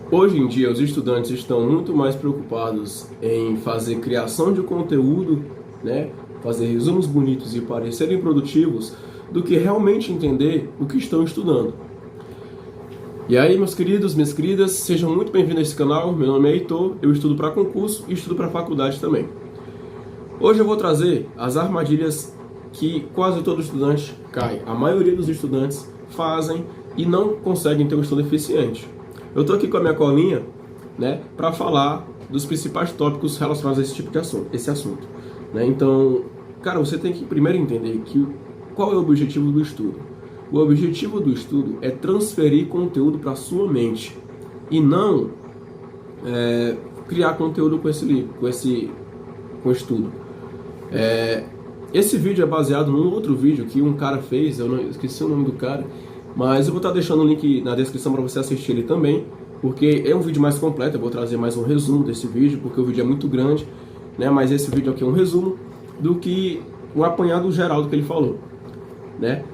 Hoje em dia, os estudantes estão muito mais preocupados em fazer criação de conteúdo, né? Fazer resumos bonitos e parecerem produtivos, do que realmente entender o que estão estudando. E aí, meus queridos, minhas queridas, sejam muito bem-vindos a esse canal. Meu nome é Heitor, eu estudo para concurso e estudo para faculdade também. Hoje eu vou trazer as armadilhas que quase todo estudante cai. A maioria dos estudantes fazem e não conseguem ter um estudo eficiente. Eu estou aqui com a minha colinha, né, para falar dos principais tópicos relacionados a esse tipo de assunto, né? Então, cara, você tem que primeiro entender qual é o objetivo do estudo. O objetivo do estudo é transferir conteúdo para a sua mente e não criar conteúdo com esse livro, com estudo. Esse vídeo é baseado num outro vídeo que um cara fez, eu não esqueci o nome do cara, mas eu vou estar deixando o link na descrição para você assistir ele também, porque é um vídeo mais completo. Eu vou trazer mais um resumo desse vídeo, porque o vídeo é muito grande, né? Mas esse vídeo aqui é um resumo do que o apanhado geral do que ele falou, né?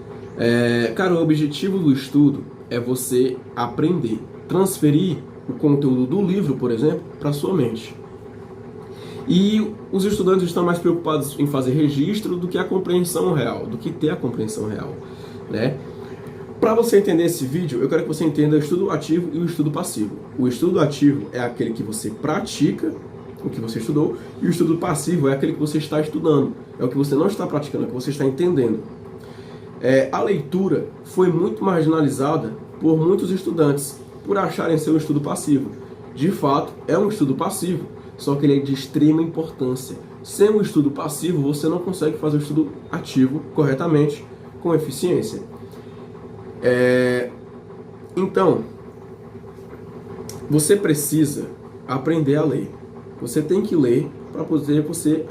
Cara, o objetivo do estudo é você aprender, transferir o conteúdo do livro, por exemplo, para sua mente. E os estudantes estão mais preocupados em fazer registro do que a compreensão real, do que ter a compreensão real, né? Para você entender esse vídeo, eu quero que você entenda o estudo ativo e o estudo passivo. O estudo ativo é aquele que você pratica o que você estudou, e o estudo passivo é aquele que você está estudando, é o que você não está praticando, é o que você está entendendo. A leitura foi muito marginalizada por muitos estudantes, por acharem ser um estudo passivo. De fato, é um estudo passivo, só que ele é de extrema importância. Sem um estudo passivo, você não consegue fazer o estudo ativo corretamente, com eficiência. Então, você precisa aprender a ler. Você tem que ler para poder você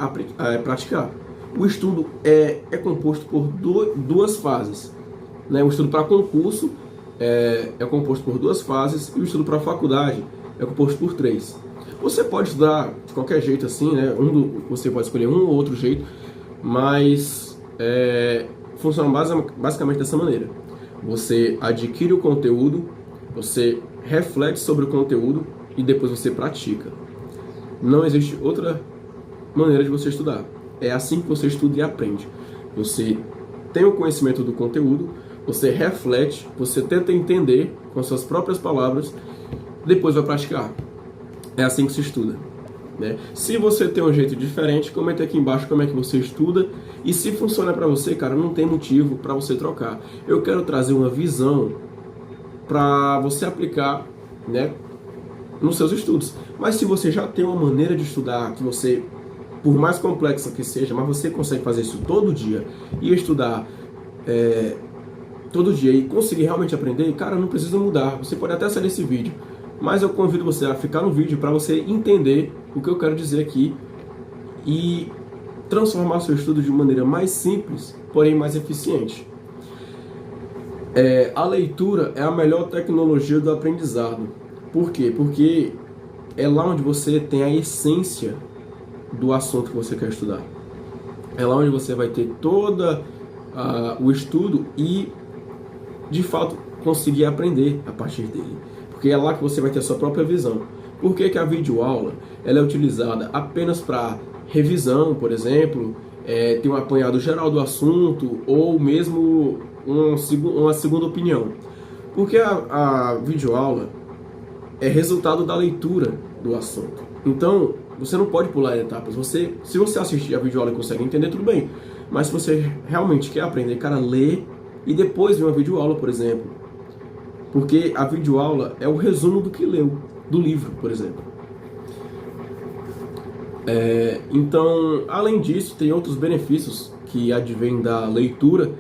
praticar. O estudo é composto por duas fases, né? O estudo para concurso é composto por duas fases, e o estudo para faculdade é composto por três. Você pode estudar de qualquer jeito assim, né? Você pode escolher um ou outro jeito, mas funciona basicamente dessa maneira. Você adquire o conteúdo, você reflete sobre o conteúdo e depois você pratica. Não existe outra maneira de você estudar. É assim que você estuda e aprende. Você tem o conhecimento do conteúdo, você reflete, você tenta entender com as suas próprias palavras, depois vai praticar. É assim que se estuda, né? Se você tem um jeito diferente, comenta aqui embaixo como é que você estuda, e se funciona para você, cara, não tem motivo para você trocar. Eu quero trazer uma visão para você aplicar, né, nos seus estudos. Mas se você já tem uma maneira de estudar que você, por mais complexa que seja, mas você consegue fazer isso todo dia e estudar todo dia e conseguir realmente aprender, cara, não precisa mudar. Você pode até sair desse vídeo, mas eu convido você a ficar no vídeo para você entender o que eu quero dizer aqui e transformar seu estudo de maneira mais simples, porém mais eficiente. A leitura é a melhor tecnologia do aprendizado. Por quê? Porque é lá onde você tem a essência do assunto que você quer estudar. É lá onde você vai ter todo o estudo e, de fato, conseguir aprender a partir dele. Porque é lá que você vai ter a sua própria visão. Por que a videoaula ela é utilizada apenas para revisão, por exemplo, ter um apanhado geral do assunto, ou mesmo uma segunda opinião? Porque a videoaula é resultado da leitura do assunto. Então, você não pode pular etapas. Se você assistir a videoaula e consegue entender, tudo bem. Mas se você realmente quer aprender, cara, lê e depois vê uma videoaula, por exemplo. Porque a videoaula é o resumo do que leu, do livro, por exemplo. Então, além disso, tem outros benefícios que advêm da leitura,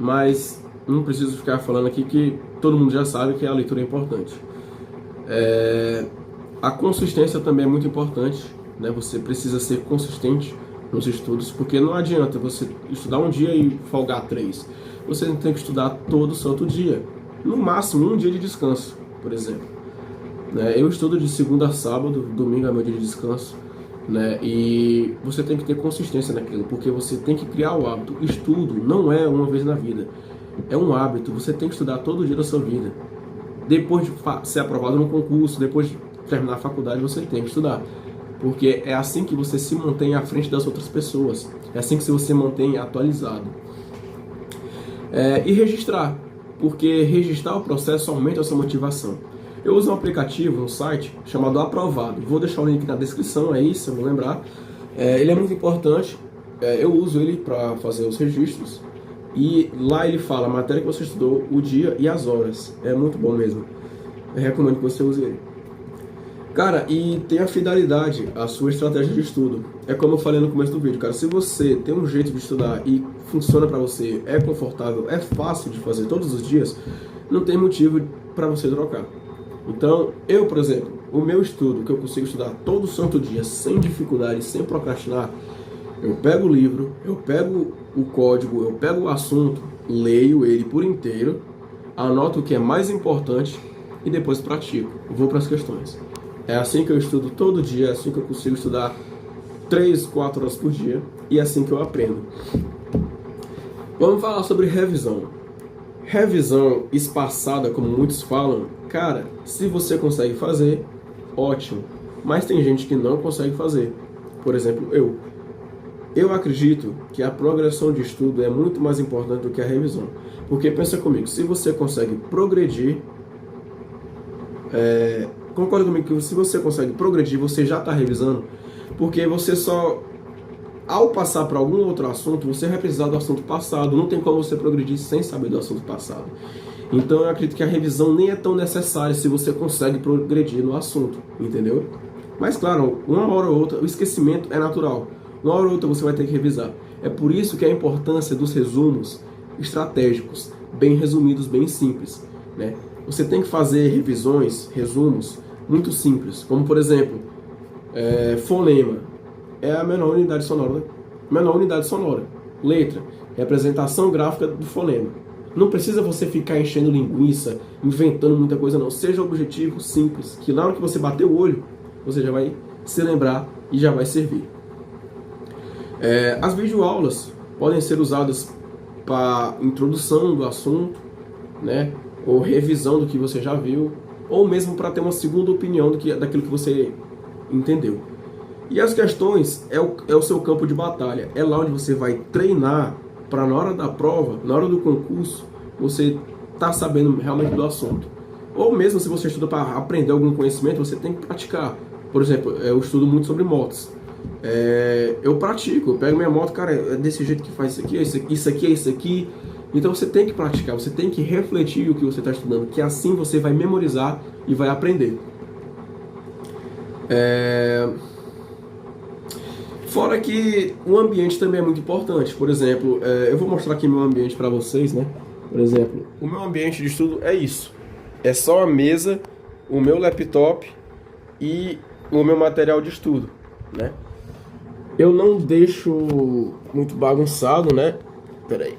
mas não preciso ficar falando aqui, que todo mundo já sabe que a leitura é importante. A consistência também é muito importante, né? Você precisa ser consistente nos estudos, porque não adianta você estudar um dia e folgar 3. Você tem que estudar todo santo dia. No máximo, um dia de descanso, por exemplo. Eu estudo de segunda a sábado, domingo é meu dia de descanso, né? E você tem que ter consistência naquilo, porque você tem que criar o hábito. Estudo não é uma vez na vida, é um hábito. Você tem que estudar todo dia da sua vida. depois de ser aprovado no concurso, depois de terminar a faculdade, você tem que estudar. Porque é assim que você se mantém à frente das outras pessoas. É assim que você se mantém atualizado. E registrar, porque registrar o processo aumenta a sua motivação. Eu uso um aplicativo, um site, chamado Aprovado. Vou deixar o link na descrição aí, se eu não lembrar. Ele é muito importante. Eu uso ele para fazer os registros. E lá ele fala a matéria que você estudou, o dia e as horas. É muito bom mesmo. Eu recomendo que você use ele. Cara, e tenha fidelidade à sua estratégia de estudo. É como eu falei no começo do vídeo, cara. Se você tem um jeito de estudar e funciona pra você, é confortável, é fácil de fazer todos os dias, não tem motivo pra você trocar. Então, eu, por exemplo, o meu estudo, que eu consigo estudar todo santo dia, sem dificuldade, sem procrastinar, eu pego o livro, eu pego o código, eu pego o assunto, leio ele por inteiro, anoto o que é mais importante e depois pratico. Vou para as questões. É assim que eu estudo todo dia, é assim que eu consigo estudar 3, 4 horas por dia e é assim que eu aprendo. Vamos falar sobre revisão. Revisão espaçada, como muitos falam, cara, se você consegue fazer, ótimo. Mas tem gente que não consegue fazer. Por exemplo, eu. Eu acredito que a progressão de estudo é muito mais importante do que a revisão. Porque pensa comigo, se você consegue progredir, concorda comigo que se você consegue progredir, você já está revisando, porque você só, ao passar para algum outro assunto, você vai precisar do assunto passado, não tem como você progredir sem saber do assunto passado. Então eu acredito que a revisão nem é tão necessária se você consegue progredir no assunto, entendeu? Mas claro, uma hora ou outra, o esquecimento é natural. Uma hora ou outra você vai ter que revisar. É por isso que a importância dos resumos estratégicos, bem resumidos, bem simples, né? Você tem que fazer revisões, resumos, muito simples. Como, por exemplo, fonema é a menor unidade sonora. Letra, representação gráfica do fonema. Não precisa você ficar enchendo linguiça, inventando muita coisa, não. Seja objetivo, simples, que na hora que você bater o olho, você já vai se lembrar e já vai servir. As videoaulas podem ser usadas para introdução do assunto, né? Ou revisão do que você já viu, ou mesmo para ter uma segunda opinião daquilo que você entendeu. E as questões é o seu campo de batalha, é lá onde você vai treinar para na hora da prova, na hora do concurso, você tá sabendo realmente do assunto. Ou mesmo se você estuda para aprender algum conhecimento, você tem que praticar. Por exemplo, eu estudo muito sobre motos. Eu pratico, eu pego minha moto, cara, é desse jeito que faz isso aqui, é isso aqui. Então você tem que praticar, você tem que refletir o que você está estudando, que assim você vai memorizar e vai aprender. Fora que o ambiente também é muito importante. Por exemplo, eu vou mostrar aqui meu ambiente para vocês, né? Por exemplo, o meu ambiente de estudo é isso. É só a mesa, o meu laptop e o meu material de estudo, né? Eu não deixo muito bagunçado, né? Peraí.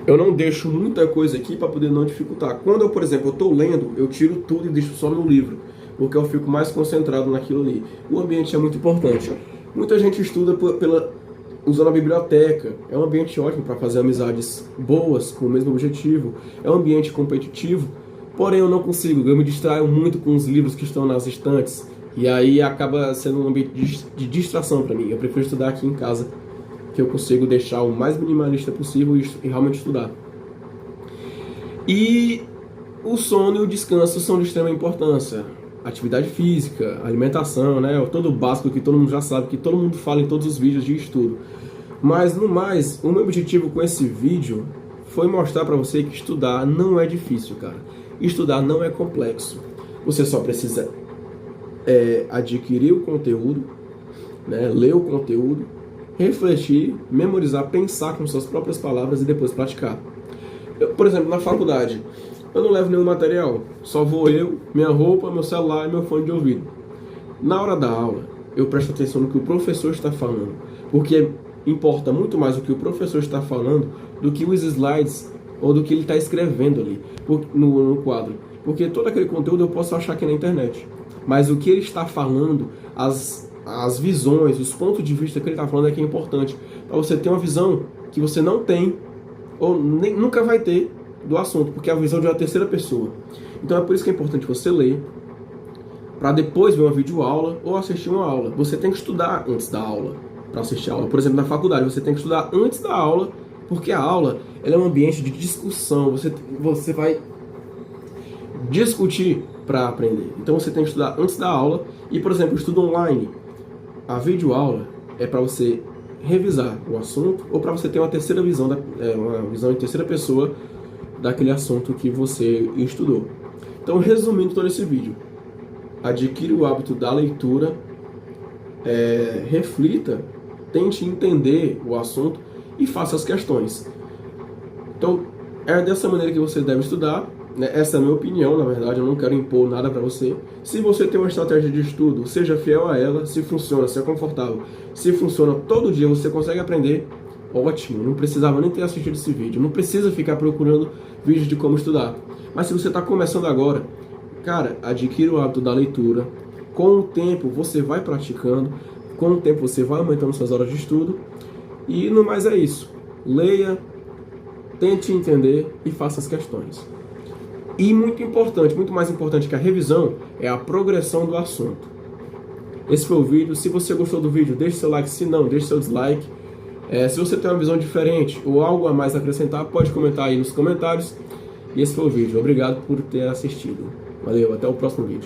Eu não deixo muita coisa aqui para poder não dificultar. Quando eu, por exemplo, eu estou lendo, eu tiro tudo e deixo só no livro, porque eu fico mais concentrado naquilo ali. O ambiente é muito importante. Muita gente estuda usando a biblioteca. É um ambiente ótimo para fazer amizades boas com o mesmo objetivo. É um ambiente competitivo, porém eu não consigo. Eu me distraio muito com os livros que estão nas estantes e aí acaba sendo um ambiente de distração para mim. Eu prefiro estudar aqui em casa, que eu consigo deixar o mais minimalista possível e realmente estudar. E o sono e o descanso são de extrema importância. Atividade física, alimentação, né? Todo o básico que todo mundo já sabe, que todo mundo fala em todos os vídeos de estudo. Mas, no mais, o meu objetivo com esse vídeo foi mostrar para você que estudar não é difícil, cara. Estudar não é complexo. Você só precisa adquirir o conteúdo, né? Ler o conteúdo, refletir, memorizar, pensar com suas próprias palavras e depois praticar. Por exemplo, na faculdade, eu não levo nenhum material, só vou eu, minha roupa, meu celular e meu fone de ouvido. Na hora da aula, eu presto atenção no que o professor está falando, porque importa muito mais o que o professor está falando do que os slides ou do que ele está escrevendo ali no quadro. Porque todo aquele conteúdo eu posso achar aqui na internet, mas o que ele está falando, as visões, os pontos de vista que ele está falando é que é importante, para você ter uma visão que você não tem ou nunca vai ter do assunto, porque é a visão de uma terceira pessoa. Então é por isso que é importante você ler, para depois ver uma videoaula ou assistir uma aula. Você tem que estudar antes da aula para assistir a aula. Por exemplo, na faculdade, você tem que estudar antes da aula, porque a aula ela é um ambiente de discussão. Você vai discutir para aprender. Então você tem que estudar antes da aula. E, por exemplo, o estudo online, a videoaula é para você revisar o assunto ou para você ter uma terceira visão, uma visão em terceira pessoa daquele assunto que você estudou. Então, resumindo todo esse vídeo, adquira o hábito da leitura, reflita, tente entender o assunto e faça as questões. Então, é dessa maneira que você deve estudar, né? Essa é a minha opinião, na verdade, eu não quero impor nada para você. Se você tem uma estratégia de estudo, seja fiel a ela, se funciona, se é confortável, se funciona todo dia, você consegue aprender, ótimo, não precisava nem ter assistido esse vídeo, não precisa ficar procurando vídeos de como estudar. Mas se você está começando agora, cara, adquira o hábito da leitura, com o tempo você vai praticando, com o tempo você vai aumentando suas horas de estudo, e no mais é isso, leia, tente entender e faça as questões. E muito importante, muito mais importante que a revisão, é a progressão do assunto. Esse foi o vídeo. Se você gostou do vídeo, deixe seu like. Se não, deixe seu dislike. Se você tem uma visão diferente ou algo a mais a acrescentar, pode comentar aí nos comentários. E esse foi o vídeo. Obrigado por ter assistido. Valeu, até o próximo vídeo.